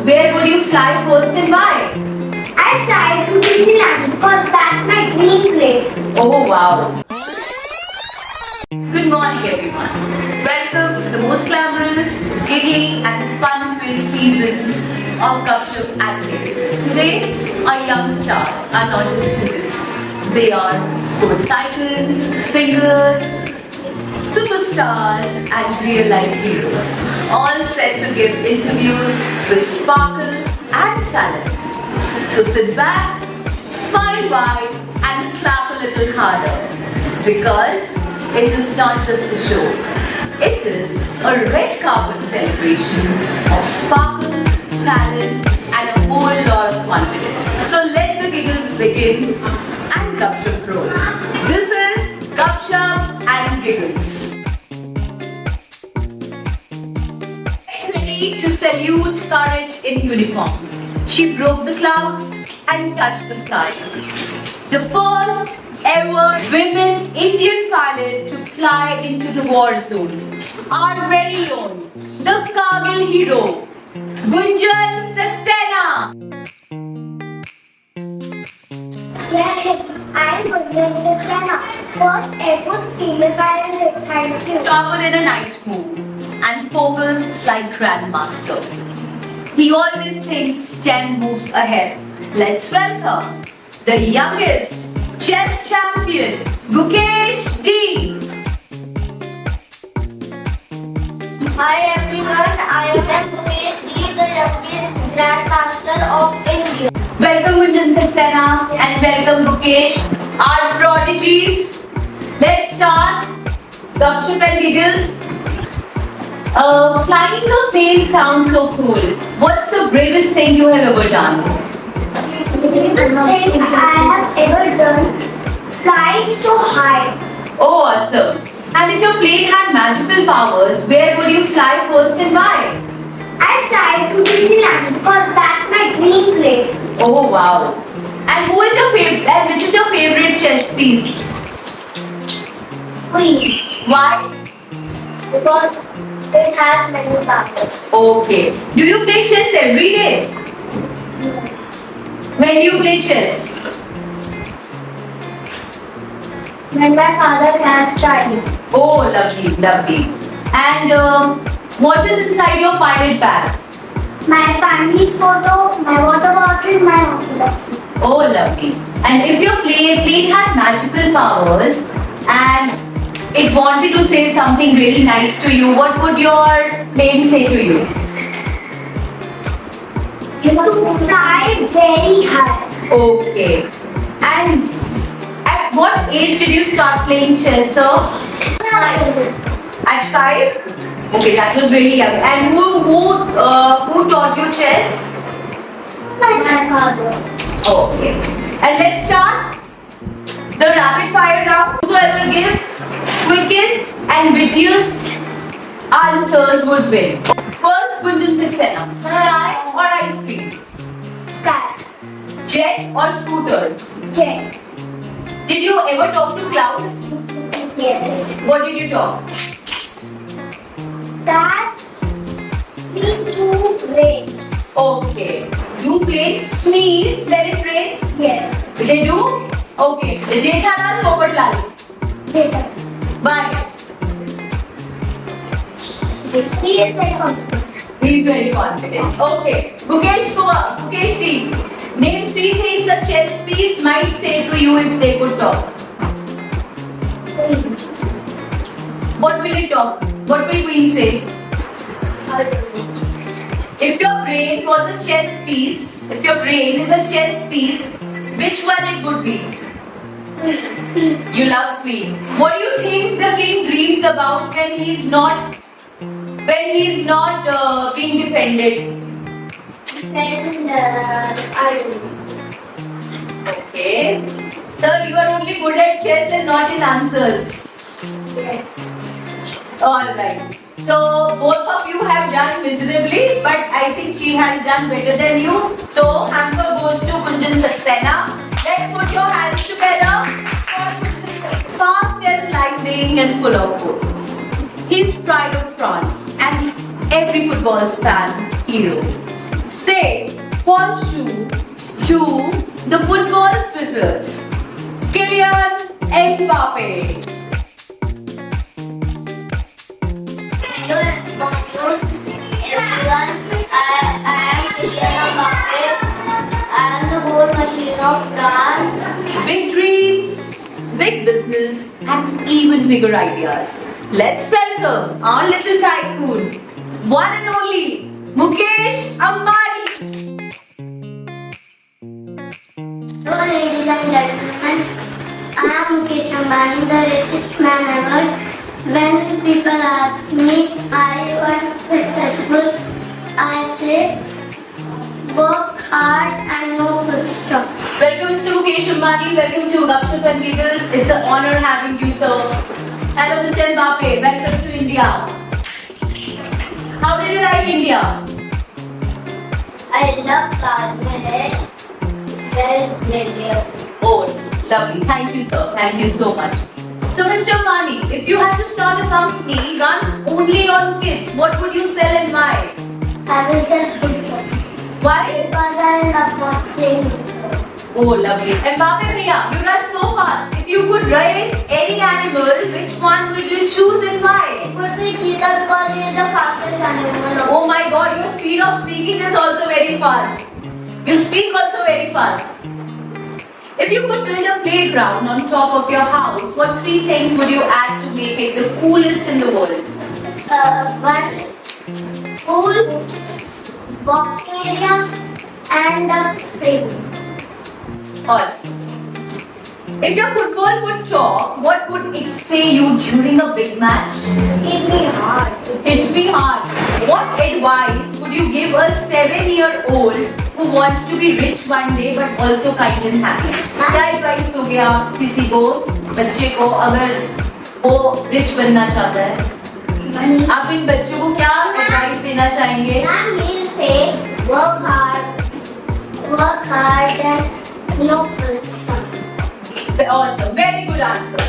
where would you fly first and why? I fly to Disneyland because that's my dream place. Oh wow! Good morning everyone. Welcome to the most glamorous, giggly and fun-filled season of Gupshup and Giggles. Today, our young stars are not just students. They are sports icons, singers, superstars and real-life heroes. All set to give interviews with sparkle and talent. So sit back, smile wide and clap a little harder. Because it is not just a show. It is a red carpet celebration of sparkle, talent and a whole lot of confidence. So let the giggles begin and Gupshup roll. This is Gupshup and Giggles. Get ready to salute courage in uniform. She broke the clouds and touched the sky. The first ever women Indian pilot to fly into the war zone. Our very own, the Kargil hero, Gunjan Saxena. Yes, I am Gunjan Saxena, first Air Force female pilot. Thank you. Sharper than a night moon and focused like Grandmaster. He always thinks 10 moves ahead. Let's welcome the youngest chess champion, Gukesh D. Hi everyone, I am Gukesh D, the youngest Grandmaster of India. Welcome Gunjan Saxena and welcome Gukesh, our prodigies. Let's start. Gupshup and Giggles. Flying a plane sounds so cool. What's the bravest thing you have ever done? The bravest thing I have ever done, flying so high. Oh, awesome. And if your plane had magical powers, where would you fly first and why? I fly to Disneyland because that's my dream place. Oh, wow. And who is your favorite? And which is your favorite chess piece? Queen, Why? because it has many powers. Okay. Do you play chess every day? When do you play chess? When my father has studied. Oh, lovely, lovely. And what is inside your pilot bag? My family's photo, my water bottle, my hockey. Oh, lovely. And if your plane had magical powers and it wanted to say something really nice to you, what would your plane say to you? To fly very high. Okay. And at what age did you start playing chess, sir? At 5? Okay, that was really young. And who taught you chess? My father. Okay. And let's start the rapid fire round. Whoever give quickest and wittiest answers would win. First, Gunjan Saxena. Sky or ice cream? Sky. Jet or scooter? Jet. Did you ever talk to clouds? Yes. What did you talk? That means to rain. Okay. Do planes sneeze when it rains? Yes. They do? Okay. Jethalal Popatlal. Later. Bye. He is very confident. He's very confident. Okay. Gukesh D. Name 3 things a chess piece might say to you if they could talk. What will it talk? What will Queen say? If your brain was a chess piece, if your brain is a chess piece, which one it would be? You love Queen. What do you think the king dreams about when he's not being defended? And iron. Okay. Sir, you are only good at chess and not in answers. Yes. Alright. So both of you have done miserably, but I think she has done better than you. So hamper goes to Gunjan Saxena. Let's put your hands together. Fast as lightning and full of goals. He's pride of France and every football fan hero. Say horseshoe to the football wizard, Kylian Mbappe. Hello, everyone. I am Kylian Mbappe. I am the goal machine of France. Big dreams, big business, and even bigger ideas. Let's welcome our little tycoon, one and only Mukesh Ambani. Hello, ladies and gentlemen. I am Mukesh Ambani, the richest man ever. When people ask me I was successful, I say work hard and no full stop. Welcome, Mr. Mukesh Ambani. Welcome to Gupshup and Giggles. It's an honor having you, sir. Hello, Mr. Mbappe. Welcome to India. How did you like India? I love Kashmir. Well, brilliant. Oh, lovely. Thank you, sir. Thank you so much. So, Mr. Ambani, if you had to start a company run only on kids, what would you sell and why? I will sell football Why? because I love watching football. Oh, lovely. And Mbappe Bhaiya, you run so fast. If you could race any animal, which one would you choose and why? It would be cheetah because he is the fastest animal. Oh my God, your speed of speaking is also very fast. You speak also very fast. If you could build a playground on top of your house, what 3 things would you add to make it the coolest in the world? One pool, boxing area, and a playroom. Awesome. If your football could talk, what would it say you during a big match? Hit me hard. Hit me hard. What advice would you give a 7-year-old who wants to be rich one day but also kind and happy? क्या advice दोगे आप किसी को, बच्चे को, अगर वो rich बनना चाहता है? आप इन बच्चों को क्या advice देना चाहेंगे? Ma'am will say work hard and no full stop. Awesome. Very good answer.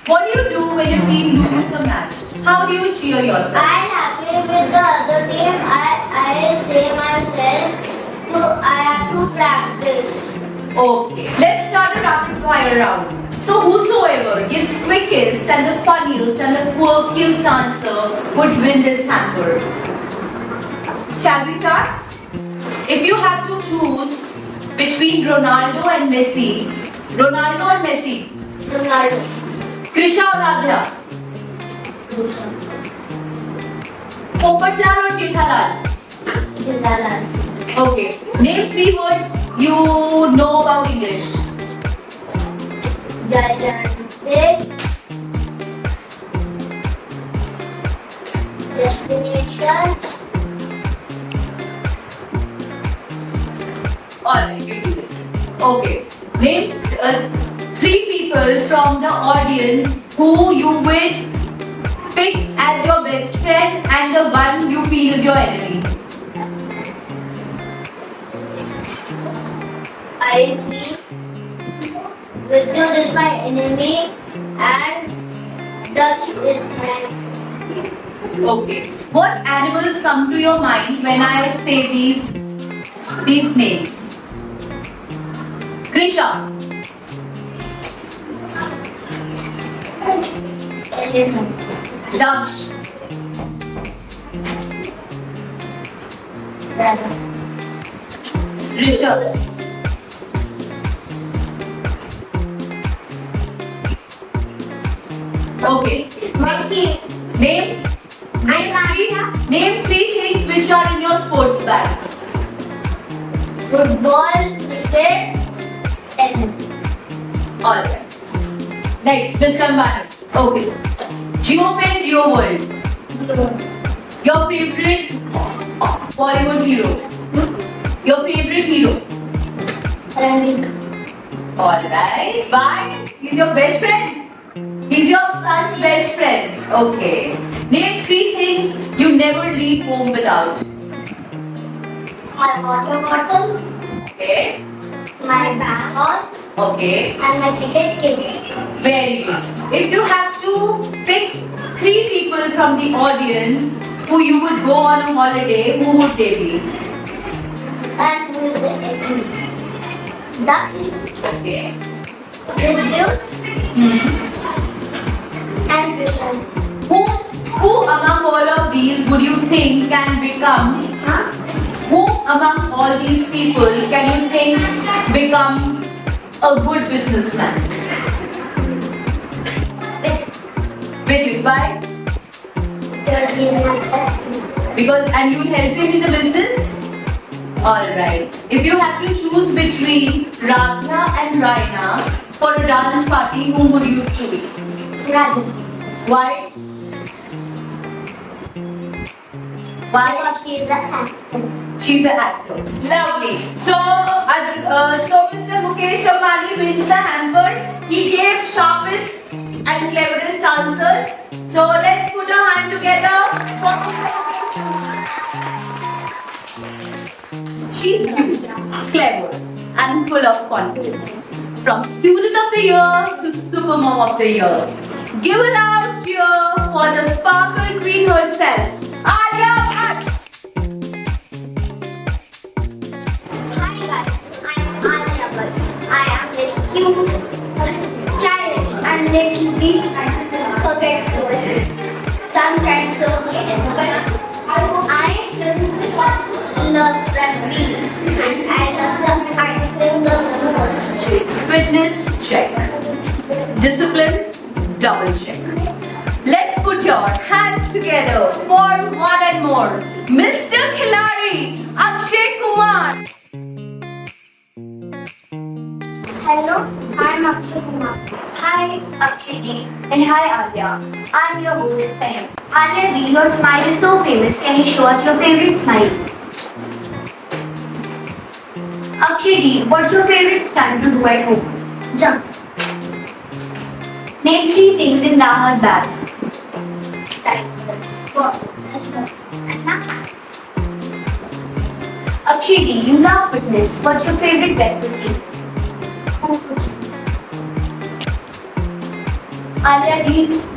What do you do when your team loses the match? How do you cheer yourself? I am happy with the other team. I say myself I have to practice. Okay, let's start a rapid fire round. So whosoever gives quickest and the funniest and the quirkiest answer would win this hamper. Shall we start? If you have to choose between Ronaldo and Messi, Ronaldo or Messi? Ronaldo. Krisha or Radha? Popatlal or Jethalal? Jethalal. Okay, name 3 words you know about English. Gigantic. Destination. Alright, you do this. Okay, name 3 people from the audience who you will pick as your best friend and the one you feel is your enemy. I feel Vidyut is my enemy and Dutch is my Okay, what animals come to your mind when I say these names? Krisha, elephant. Daksh, Brother. Rishabh, okay. Monkey. Name 3 things which are in your sports bag. Football, cricket, tennis. Alright. Next, Mr. Ambani. Okay. Geopen, Geo World. Your favorite Bollywood hero. Your favorite hero. Ranveer. Alright. Why? He's your best friend. He's your son's best friend. Okay. Name 3 things you never leave home without. My water bottle, Okay. my bag, Okay. and my ticket case. Very good. If you have to pick 3 people from the audience who you would go on a holiday, who would they be? And with the Dutch, Okay. Vidut, and Krishan. Who among all of these would you think can become? Huh? Who among all these people can you think become a good businessman? With you, why? Because and you help him in the business? Alright. If you have to choose between Radha and Raina for a dance party, whom would you choose? Radha. Why? Why? Because she is an actor. She's an actor. Lovely. So Mr. Mukesh Ambani wins the hamper. He gave sharpest and cleverest answers. So let's put our hand together. She's cute, clever, and full of confidence. From Student of the Year to Super Mom of the Year. Give a loud cheer for the Sparkle Queen herself, Alia Bhatt. Hi guys, I am Alia Bhatt. I am very cute, stylish, and little bit forgetful. Sometimes so hidden, but I love rugby. I love the ice cream the most. Fitness check. Discipline double check. Let's put your hands together for one and more. Mr. Khilari, Akshay Kumar. Hello, I'm Akshay Kumar. Hi, Akshay ji. And hi, Alia. I'm your host, Pam. Alia ji, your smile is so famous. Can you show us your favorite smile? Akshay ji, what's your favorite stunt to do at home? Jump. Name 3 things in Raha's bag. Akshay ji, you love fitness. What's your favorite breakfast food? Alia ji,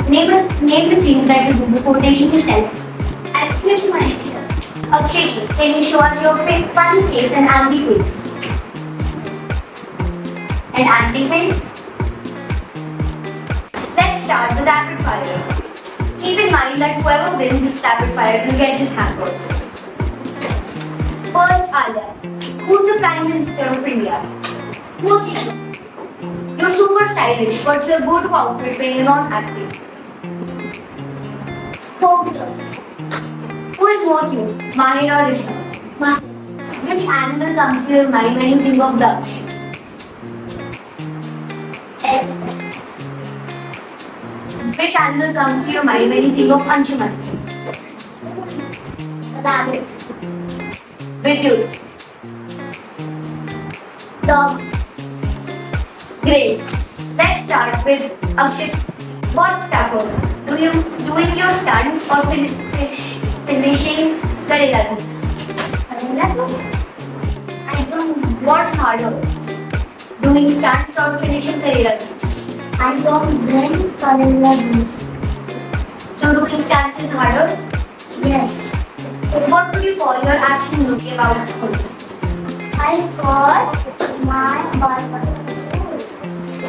name the things that you do before taking a selfie. I finish my hair. Akshay ji, can you show us your funny face and angry face? And angry face? Let's start the rapid fire. Keep in mind that whoever wins this rapid fire will get this hamper. First, Alia. Who's the Prime Minister of India? Modi. You're super stylish. What's your go-to outfit when you're not acting? Photos. Who is more cute, Mahir or Rishabh? Mahir. Which animal comes to your mind when you think of ducks? Elephant. Which animal comes to your mind when you think of Anshuman? Rabbit. With you. Dog. Great. Let's start with Akshay. What's tougher? Doing your stunts or finishing Karela moves? Karela moves? I don't know. What's harder? Doing stunts or finishing Karela moves? I don't win Karela moves. So doing stunts is harder? Yes. What would you call your action movie about schools? I call my barber.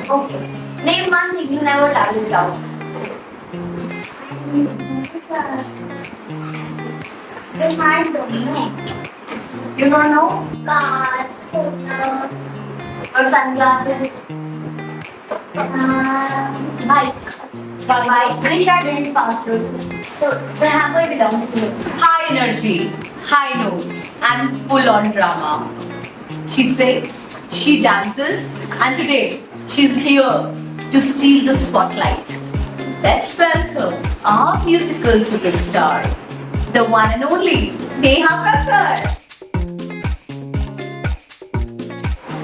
Okay. Name one thing you never travel without. I don't know. You don't know? Cars, scooter, or sunglasses. Bike. Bike. Risha didn't pass through. So the hamper belongs to you. High energy, high notes, and full on drama. She sings, she dances, and today she's here to steal the spotlight. Let's welcome our musical superstar, the one and only Neha Kakkar.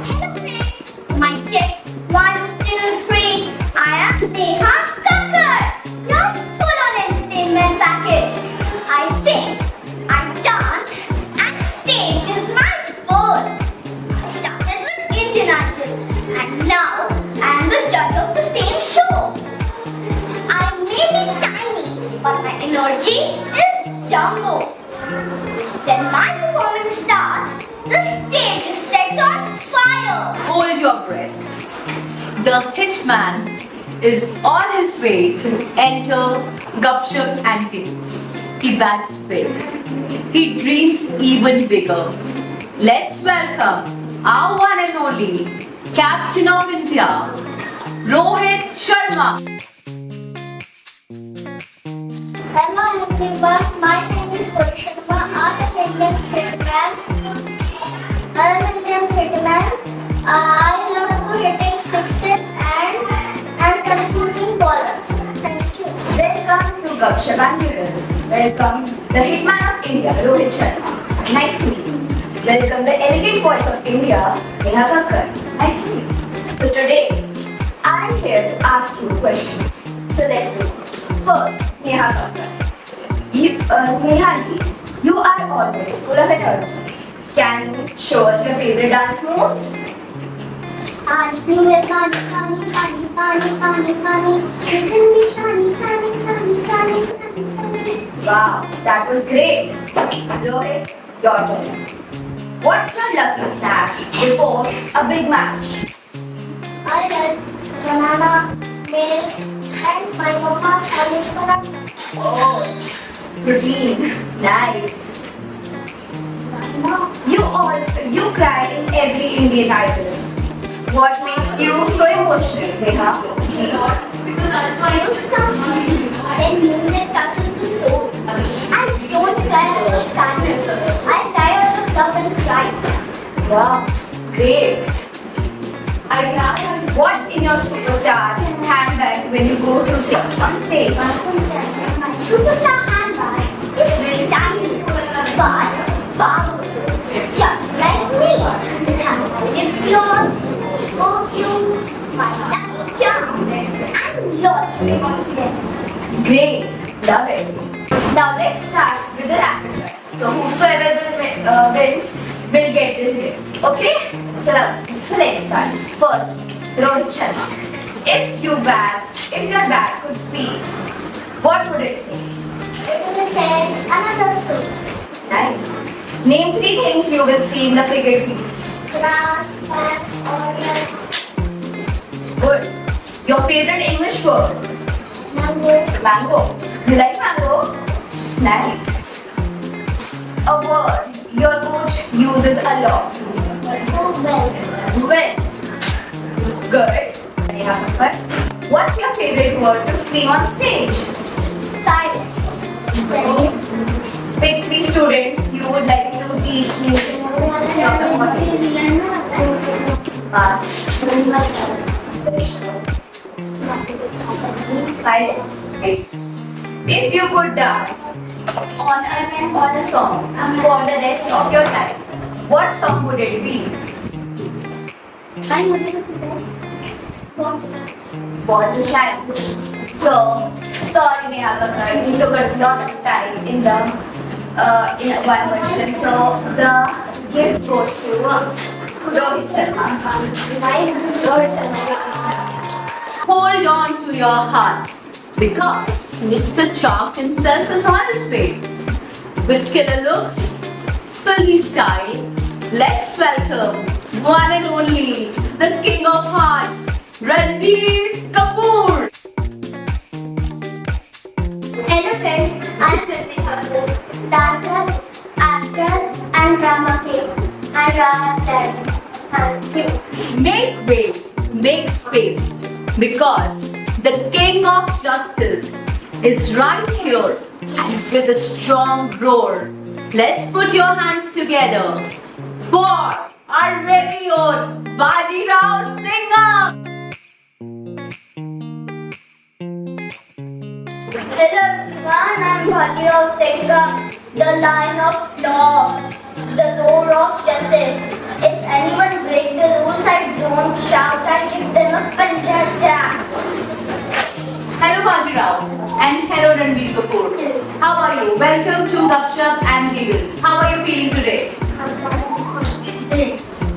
Hello friends, my check 1, 2, 3. I am Neha Kakkar, your full-on entertainment package. I sing, I dance, and stage is my world. I started with Indian Idol, and now I am the judge of the same show. I may be tiny, but my energy is Jumbo. When my performance starts, the stage is set on fire. Hold your breath. The hitman is on his way to enter Gupshup and Giggles. He bats big. He dreams even bigger. Let's welcome our one and only Captain of India, Rohit Sharma. Hello everyone, my name is Rohit Sharma. I'm an Indian hitman. I love hitting sixes and confusing ballers. Thank you. Welcome to Gupshup and Giggles. Welcome the Hitman of India, Rohit Sharma. Nice to meet you. Welcome the elegant voice of India, Neha Kakkar. Nice to meet you. So today, I am here to ask you questions. So let's do it. First, Neha Kakkar. Neha ji, you are always full of energy. Can you show us your favorite dance moves? आज भी है पानी पानी पानी पानी पानी पानी लेकिन भी सानी सानी सानी सानी सानी सानी Wow, that was great. Rohit, your turn. What's your lucky snack before a big match? I like banana, milk and my mama's aloo paratha. Oh, protein. Nice. You cry in every Indian Idol. What makes you so emotional, Neha? You start when music touches the soul. I don't cry out of sadness. I cry out of love and pride. Wow, great. What's in your superstar handbag when you go to sing on stage? My superstar handbag is tiny but powerful, just like me. It has lip gloss, perfume, my lucky charm, and lots of confidence. Great, love it. Now let's start with the rapid fire. So whosoever wins will get this gift. Okay? So let's start. First, Rohit Sharma. If your bat could speak, what would it say? It will say another six. Nice. Name 3 things you will see in the cricket field. Grass, plants, audience, Good. Your favorite English word? mango, Mango. You like mango? Nice. A word your coach uses a lot. well, Well. Good. Neha Kakkar. What's your favorite word to sing on stage? silence, Pick 3 students you would like to teach music from the audience. If you could dance on a song for the rest of your life, what song would it be? Born to Shine. So, sorry Neha Kakkar, you took a lot of time in one question. So, the gift goes to Rohit Sharma. Rohit Sharma. Hold on to your hearts because Mr. Chalk himself is on his way. With killer looks, fully style, let's welcome one and only the King of Hearts, Ranbir Kapoor. Hello friends, I am Ranbir Kapoor, dancer, actor and drama king and drama talent. Thank you. Make way, make space, because the King of Justice is right here and with a strong roar. Let's put your hands together for our very own Bajirao Singham. Hello everyone, I am Bhagirav Singham, the Lion of Law, the Lord of Justice. If anyone breaks the rules, I don't shout, I give them a punjab tap. Hello Bajirao and hello Ranbir Kapoor. How are you? Welcome to Gupshup and Giggles. How are you feeling today?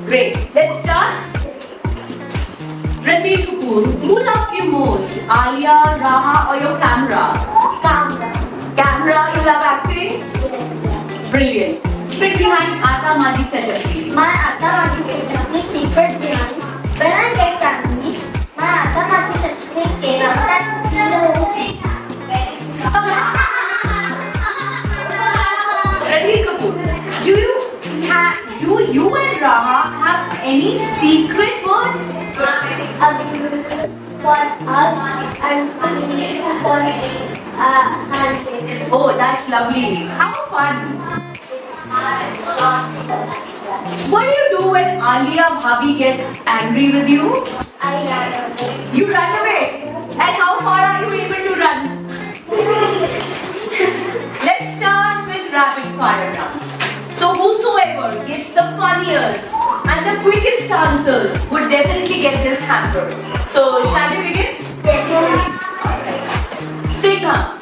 Great. Let's start. Ranbir Kapoor, who loves you most? Alia, Raha or your camera? Camera. Camera, you love acting? Brilliant. Secret behind Aata Maaji setup. My Aata Maaji setup, the secret behind. When I get family, my Aata Maaji setup came out that the whole scene. Ranbir Kapoor, do you and Raha have any secret words? For us and for handshake. Oh, that's lovely. How fun. What do you do when Alia Bhabhi gets angry with you? I love it. You run away. And how far are you able to run? Let's start with rapid fire round. So whosoever gives the funniest and the quickest answers would definitely get this hamper. So shall we begin? Singham.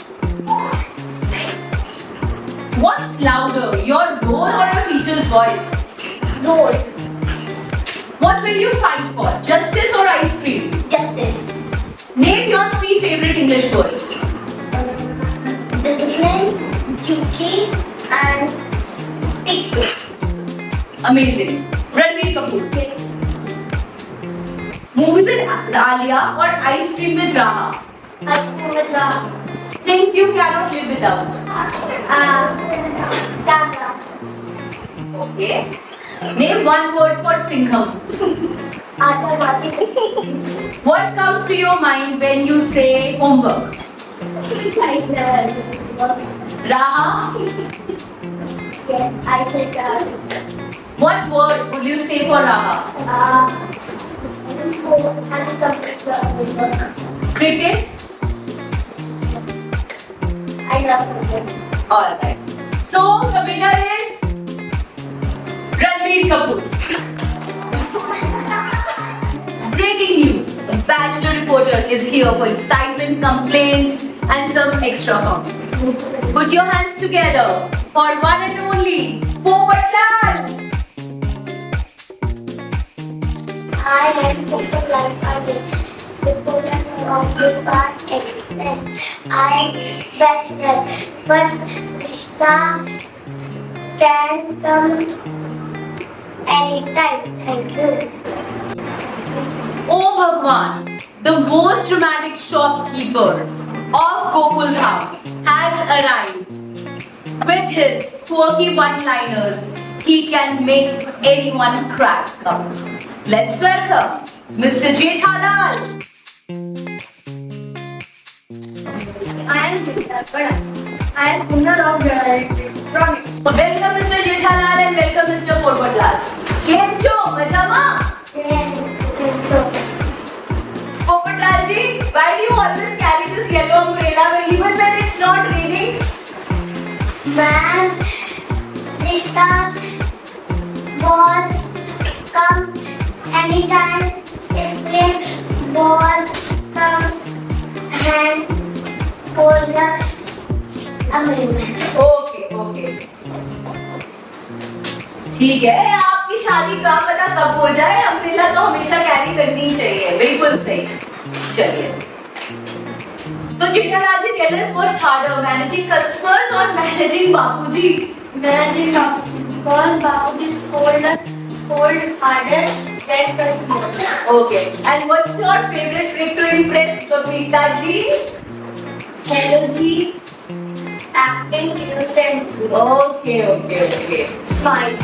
What's louder, your door or your teacher's voice? Door. What will you fight for, justice or ice cream? Justice. Name your 3 favorite English words. Discipline, duty, and speak truth. Amazing. Ranbir Kapoor. Movie with Alia or ice cream with Raha? Things you cannot live without. Camera. Okay. Name one word for Singham. Aata Maaji. What comes to your mind when you say homework? Raha. Yes, I said What word would you say for Raha? Cricket. I love it. Alright. So the winner is Ranbir Kapoor. Breaking news. The Bachelor reporter is here for excitement, complaints and some extra comedy. Put your hands together for one and only Popatlal. I like Poker like I did. The Poker of the Park Express. I bachelor, but Krishna can come anytime. Thank you. Oh Bhagwan, the most dramatic shopkeeper of Gokul Dham has arrived. With his quirky one-liners, he can make anyone crack up. Let's welcome Mr. Jethalal. I am Jitha, but I am owner of electronics. Welcome Mr. Jethalal and welcome Mr. Popatlal. Kem cho, majama? Popatlal ji, why do you always carry this yellow umbrella even when it's not raining? Man, Krishna was come anytime. Explain was come and hold the umbrella. Okay ठीक है आपकी शादी का पता कब हो जाए umbrella तो हमेशा कैरी करनी ही चाहिए बिल्कुल सही चलिए तो Jethalal ji tell us what's harder managing customers और managing Bapuji Managing because Babu is scold harder than customers. Okay and what's your favourite trick to impress Babita ji Hello Ji, acting innocent. Okay Smile.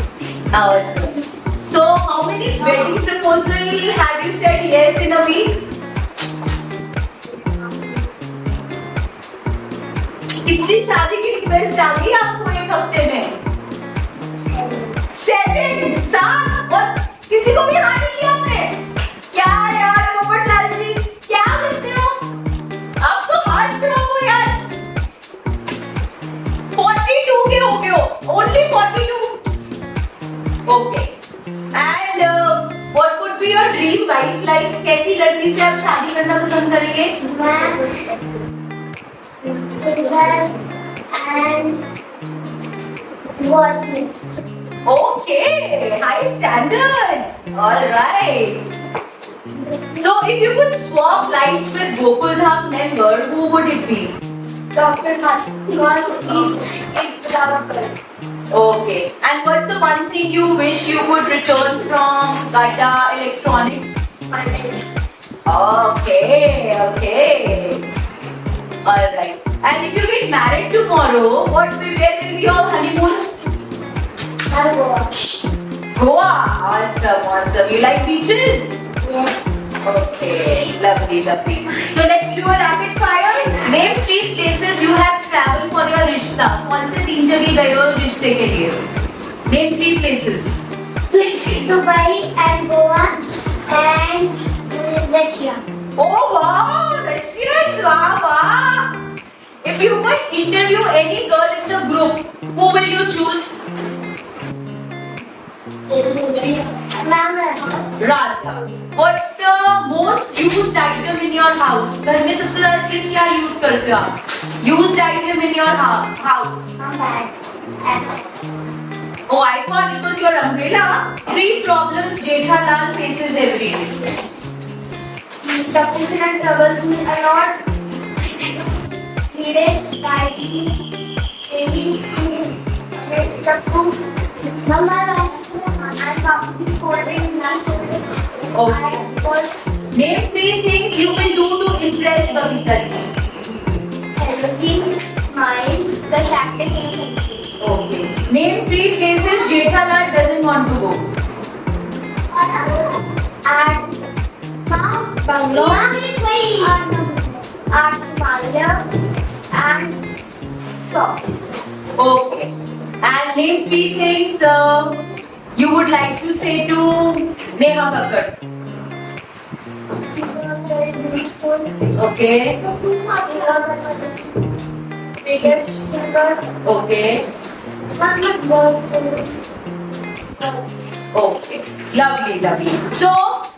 awesome so how many wedding proposal have you said yes in a week कितनी शादी की request आ गई आपको एक हफ्ते में 7 और किसी को भी हाँ नहीं किया आपने क्या यार पोपटलाल जी क्या करते हो आप तो हार्ट थ्रो हो यार 42 के हो गए हो only 42 okay and what would be your dream wife like कैसी लड़की से आप शादी करना पसंद करेंगे Single and worthless. Okay, high standards. All right. So, if you could swap lives with Gokul Dham member, who would it be? Dr. was in Travancore. Okay. And what's the one thing you wish you could return from Gata Electronics? Okay, okay. Alright. And if you get married tomorrow, where will be your honeymoon? Goa. Awesome, awesome. You like beaches? Yes. Okay, lovely, lovely. So let's do a rapid fire. Name 3 places you have traveled for your रिश्ता. कौन से 3 जगह गए हो रिश्ते के लिए? Name 3 places. Dubai and Goa and Russia. Oh wow, Russians, wow, wow. If you could interview any girl in the group, who will you choose? Radha. What's the most used item in your house? घर में सबसे ज़्यादा चीज़ क्या use करते हो आप? Used item in your house. Oh, I thought it was your umbrella. 3 problems Jethalal faces every day. The person troubles me a lot. Needed, guiding, taking, the food. Mama, I'm probably scolding. Okay. Name 3 things you will do to impress Babita ji. Energy, smile, the acting. Okay. Name 3 places Jethalal doesn't want to go. And Bangalore, and Himalaya, and South. Okay. And name 3 things you would like to say to Neha Kakkar. Okay. Biggest singer. Okay. Okay. Lovely, lovely. So,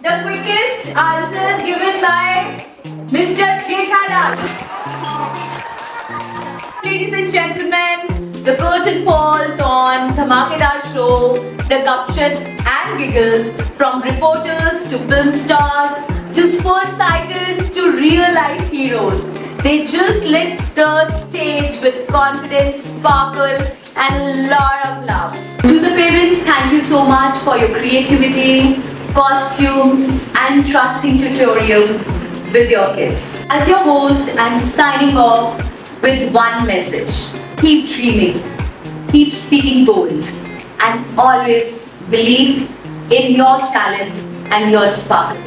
the quickest answers given by Mr. Jethalal. Ladies and gentlemen, the curtain falls on Dhamakedar Show, the Gupshup and Giggles, from reporters to film stars to sports icons to real life heroes. They just lit the stage with confidence, sparkle and a lot of laughs. To the parents, thank you so much for your creativity, costumes and trusting tutorial with your kids. As your host, I'm signing off with one message. Keep dreaming, keep speaking bold and always believe in your talent and your sparkle.